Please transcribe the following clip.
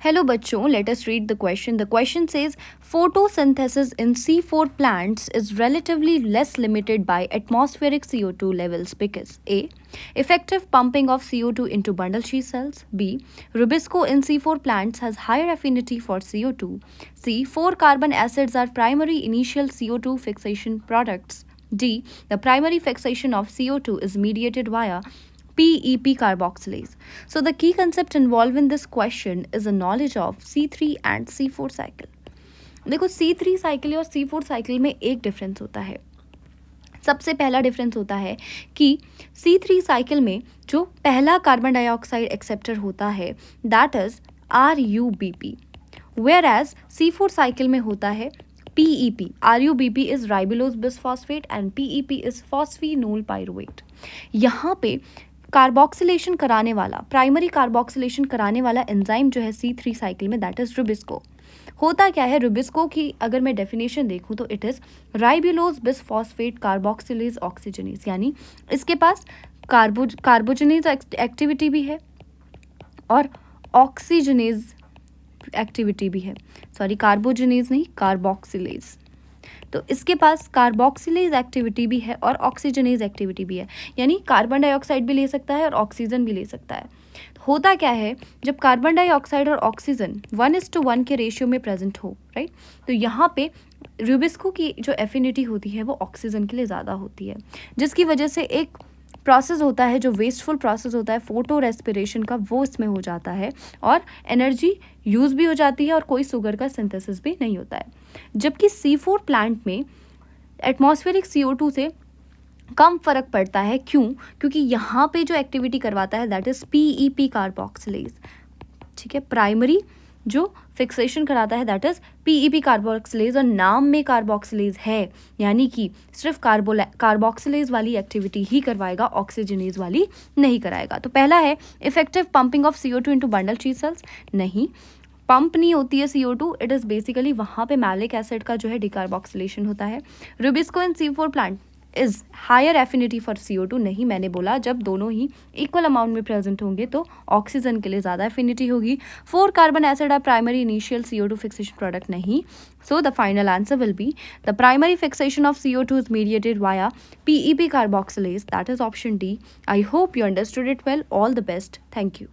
Hello bachcho, let us read the question. The question says photosynthesis in C4 plants is relatively less limited by atmospheric CO2 levels because A. Effective pumping of CO2 into bundle sheath cells. B. RuBisCO in C4 plants has higher affinity for CO2. C. 4 carbon acids are primary initial CO2 fixation products. D. The primary fixation of CO2 is mediated via PEP carboxylase. So the key concept involved in this question is a knowledge of C3 and C4 cycle. देखो C3 cycle और C4 cycle में एक difference होता है. सबसे पहला difference होता है कि C3 साइकिल में जो पहला कार्बन डाइऑक्साइड एक्सेप्टर होता है that is RuBP, where as C4 cycle में होता है PEP. RuBP is ribulose bisphosphate and PEP is phosphoenol pyruvate. यहाँ पे कार्बोक्सिलेशन कराने वाला, प्राइमरी कार्बोक्सिलेशन कराने वाला एंजाइम जो है C3 साइकिल में दैट इज RuBisCO. होता क्या है RuBisCO की अगर मैं डेफिनेशन देखूं तो it is ribulose bisphosphate carboxylase oxygenase, यानी इसके पास कार्बोजनेज एक्टिविटी भी है और ऑक्सीजनेज एक्टिविटी भी है. सॉरी, कार्बोजनेज नहीं, कार्बोक्सिलेज. तो इसके पास कार्बोक्सिलेज एक्टिविटी भी है और ऑक्सीजनेज एक्टिविटी भी है, यानी कार्बन डाइऑक्साइड भी ले सकता है और ऑक्सीजन भी ले सकता है. होता क्या है जब कार्बन डाइऑक्साइड और ऑक्सीजन 1:1 के रेशियो में प्रेजेंट हो, राइट, तो यहाँ पे RuBisCO की जो एफिनिटी होती है वो ऑक्सीजन के लिए ज़्यादा होती है, जिसकी वजह से एक प्रोसेस होता है जो वेस्टफुल प्रोसेस होता है फोटो रेस्पिरेशन का, वो इसमें हो जाता है और एनर्जी यूज़ भी हो जाती है और कोई शुगर का सिंथेसिस भी नहीं होता है. जबकि C4 प्लांट में एटमॉस्फेरिक CO2 से कम फर्क पड़ता है. क्यों? क्योंकि यहाँ पे जो एक्टिविटी करवाता है दैट इज PEP कार्बोक्सिलेज. ठीक है, प्राइमरी जो फिक्सेशन कराता है दैट इज PEP कार्बोक्सिलेज, और नाम में कार्बोक्सिलेज है, यानी कि सिर्फ कार्बोक्सिलेज वाली एक्टिविटी ही करवाएगा, ऑक्सीजनेज वाली नहीं कराएगा. तो पहला है effective pumping of CO2 into bundle sheath sales. नहीं, पंप नहीं होती है CO2, इट इज़ बेसिकली वहाँ पे मैलिक एसिड का जो है डिकार्बोक्सिलेशन होता है. RuBisCO in C4 plant is higher affinity for CO2. नहीं, मैंने बोला जब दोनों ही इक्वल अमाउंट में प्रेजेंट होंगे तो ऑक्सीजन के लिए ज़्यादा एफिनिटी होगी. 4 carbon acid are primary initial CO2 fixation product. नहीं, so the final answer will be the primary fixation of CO2 is mediated via PEP carboxylase. That is option D. I hope you understood it well. All the best. Thank you.